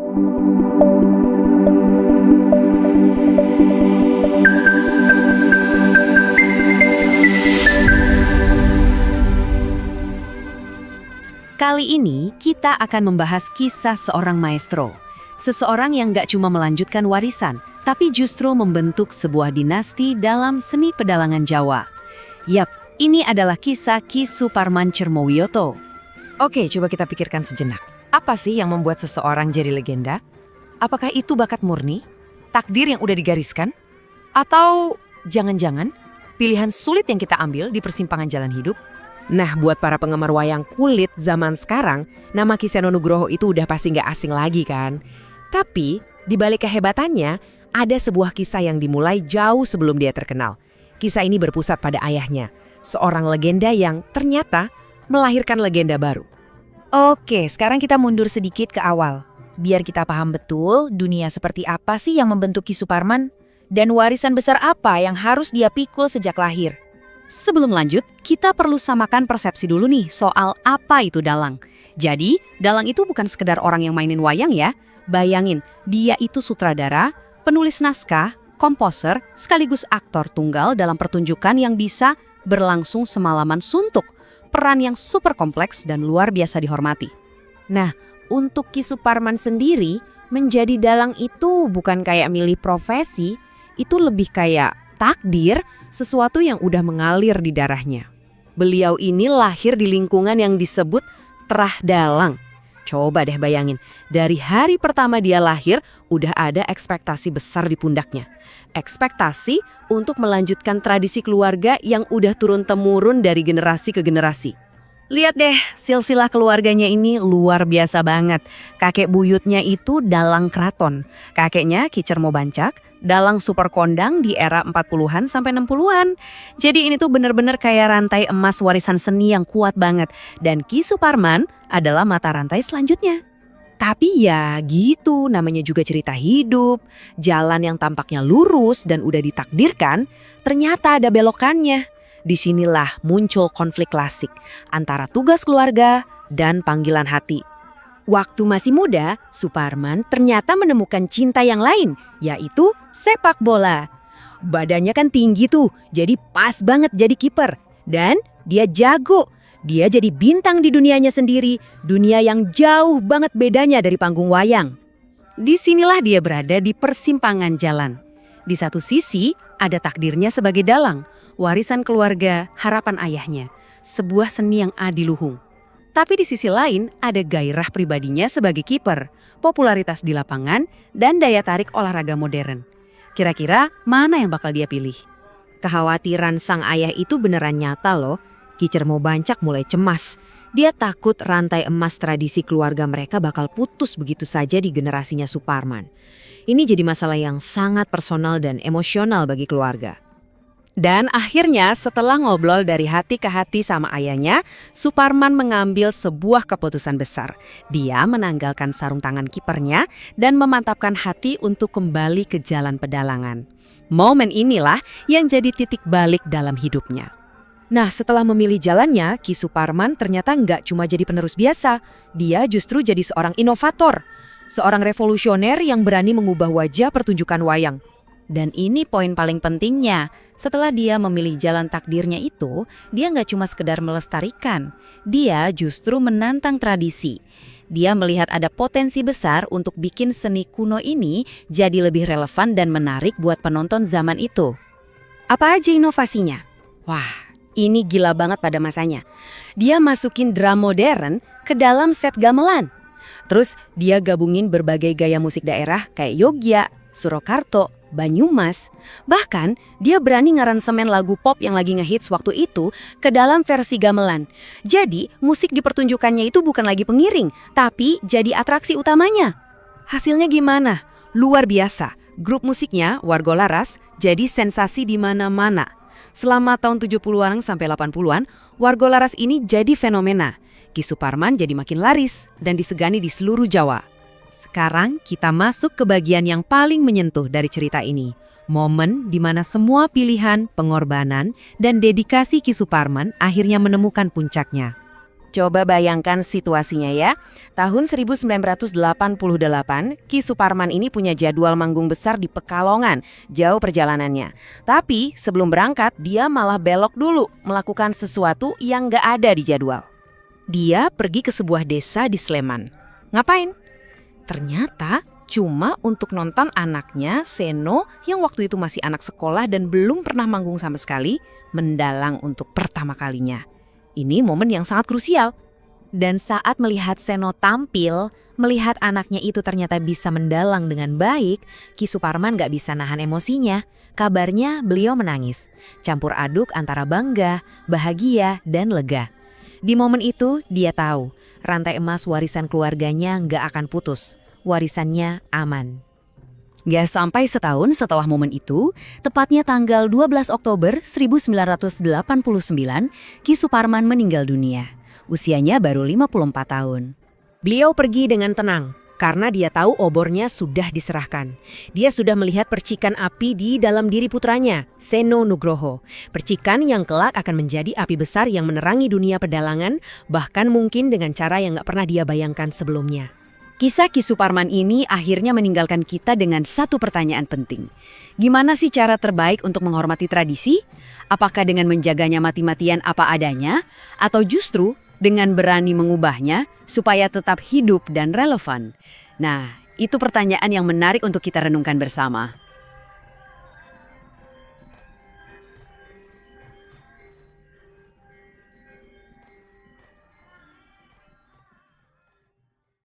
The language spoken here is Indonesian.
Kali ini kita akan membahas kisah seorang maestro. Seseorang yang gak cuma melanjutkan warisan, tapi justru membentuk sebuah dinasti dalam seni pedalangan Jawa. Yap, ini adalah kisah Ki Suparman Tjermowiyoto. Oke, coba kita pikirkan sejenak. Apa sih yang membuat seseorang jadi legenda? Apakah itu bakat murni? Takdir yang udah digariskan? Atau jangan-jangan pilihan sulit yang kita ambil di persimpangan jalan hidup? Nah, buat para penggemar wayang kulit zaman sekarang, nama Ki Seno Nugroho itu udah pasti nggak asing lagi kan? Tapi, di balik kehebatannya, ada sebuah kisah yang dimulai jauh sebelum dia terkenal. Kisah ini berpusat pada ayahnya, seorang legenda yang ternyata melahirkan legenda baru. Oke, sekarang kita mundur sedikit ke awal. Biar kita paham betul dunia seperti apa sih yang membentuk Ki Suparman, dan warisan besar apa yang harus dia pikul sejak lahir. Sebelum lanjut, kita perlu samakan persepsi dulu nih soal apa itu dalang. Jadi, dalang itu bukan sekedar orang yang mainin wayang ya. Bayangin, dia itu sutradara, penulis naskah, komposer, sekaligus aktor tunggal dalam pertunjukan yang bisa berlangsung semalaman suntuk. Peran yang super kompleks dan luar biasa dihormati. Nah, untuk Ki Suparman sendiri, menjadi dalang itu bukan kayak milih profesi, itu lebih kayak takdir, sesuatu yang udah mengalir di darahnya. Beliau ini lahir di lingkungan yang disebut terah dalang. Coba deh bayangin, dari hari pertama dia lahir, udah ada ekspektasi besar di pundaknya. Ekspektasi untuk melanjutkan tradisi keluarga yang udah turun-temurun dari generasi ke generasi. Lihat deh, silsilah keluarganya ini luar biasa banget. Kakek buyutnya itu dalang keraton. Kakeknya Ki Tjermobancak, dalang super kondang di era 40-an sampai 60-an. Jadi ini tuh bener-bener kayak rantai emas warisan seni yang kuat banget. Dan Ki Suparman adalah mata rantai selanjutnya. Tapi ya gitu, namanya juga cerita hidup. Jalan yang tampaknya lurus dan udah ditakdirkan, ternyata ada belokannya. Disinilah muncul konflik klasik antara tugas keluarga dan panggilan hati. Waktu masih muda, Suparman ternyata menemukan cinta yang lain, yaitu sepak bola. Badannya kan tinggi tuh, jadi pas banget jadi kiper. Dan dia jago, dia jadi bintang di dunianya sendiri, dunia yang jauh banget bedanya dari panggung wayang. Disinilah dia berada di persimpangan jalan. Di satu sisi, ada takdirnya sebagai dalang, warisan keluarga, harapan ayahnya, sebuah seni yang adiluhung. Tapi di sisi lain ada gairah pribadinya sebagai kiper, popularitas di lapangan, dan daya tarik olahraga modern. Kira-kira mana yang bakal dia pilih? Kekhawatiran sang ayah itu beneran nyata loh. Ki Tjermobancak mulai cemas. Dia takut rantai emas tradisi keluarga mereka bakal putus begitu saja di generasinya Suparman. Ini jadi masalah yang sangat personal dan emosional bagi keluarga. Dan akhirnya setelah ngobrol dari hati ke hati sama ayahnya, Suparman mengambil sebuah keputusan besar. Dia menanggalkan sarung tangan kipernya dan memantapkan hati untuk kembali ke jalan pedalangan. Momen inilah yang jadi titik balik dalam hidupnya. Nah, setelah memilih jalannya, Ki Suparman ternyata nggak cuma jadi penerus biasa. Dia justru jadi seorang inovator. Seorang revolusioner yang berani mengubah wajah pertunjukan wayang. Dan ini poin paling pentingnya, setelah dia memilih jalan takdirnya itu, dia nggak cuma sekedar melestarikan, dia justru menantang tradisi. Dia melihat ada potensi besar untuk bikin seni kuno ini jadi lebih relevan dan menarik buat penonton zaman itu. Apa aja inovasinya? Wah, ini gila banget pada masanya. Dia masukin drum modern ke dalam set gamelan. Terus dia gabungin berbagai gaya musik daerah kayak Yogya, Surakarta, Banyumas. Bahkan dia berani ngaransemen lagu pop yang lagi ngehits waktu itu ke dalam versi gamelan. Jadi musik di pertunjukannya itu bukan lagi pengiring, tapi jadi atraksi utamanya. Hasilnya gimana? Luar biasa. Grup musiknya, Warga Laras, jadi sensasi di mana-mana. Selama tahun 70-an sampai 80-an, Warga Laras ini jadi fenomena. Ki Suparman jadi makin laris dan disegani di seluruh Jawa. Sekarang kita masuk ke bagian yang paling menyentuh dari cerita ini. Momen di mana semua pilihan, pengorbanan, dan dedikasi Ki Suparman akhirnya menemukan puncaknya. Coba bayangkan situasinya ya. Tahun 1988, Ki Suparman ini punya jadwal manggung besar di Pekalongan, jauh perjalanannya. Tapi sebelum berangkat, dia malah belok dulu melakukan sesuatu yang nggak ada di jadwal. Dia pergi ke sebuah desa di Sleman. Ngapain? Ternyata cuma untuk nonton anaknya, Seno, yang waktu itu masih anak sekolah dan belum pernah manggung sama sekali, mendalang untuk pertama kalinya. Ini momen yang sangat krusial. Dan saat melihat Seno tampil, melihat anaknya itu ternyata bisa mendalang dengan baik, Ki Suparman gak bisa nahan emosinya. Kabarnya beliau menangis, campur aduk antara bangga, bahagia, dan lega. Di momen itu, dia tahu rantai emas warisan keluarganya gak akan putus. Warisannya aman. Gak sampai setahun setelah momen itu, tepatnya tanggal 12 Oktober 1989, Ki Suparman meninggal dunia. Usianya baru 54 tahun. Beliau pergi dengan tenang, karena dia tahu obornya sudah diserahkan. Dia sudah melihat percikan api di dalam diri putranya, Seno Nugroho. Percikan yang kelak akan menjadi api besar yang menerangi dunia pedalangan, bahkan mungkin dengan cara yang gak pernah dia bayangkan sebelumnya. Kisah Ki Suparman ini akhirnya meninggalkan kita dengan satu pertanyaan penting. Gimana sih cara terbaik untuk menghormati tradisi? Apakah dengan menjaganya mati-matian apa adanya? Atau justru dengan berani mengubahnya supaya tetap hidup dan relevan? Nah, itu pertanyaan yang menarik untuk kita renungkan bersama.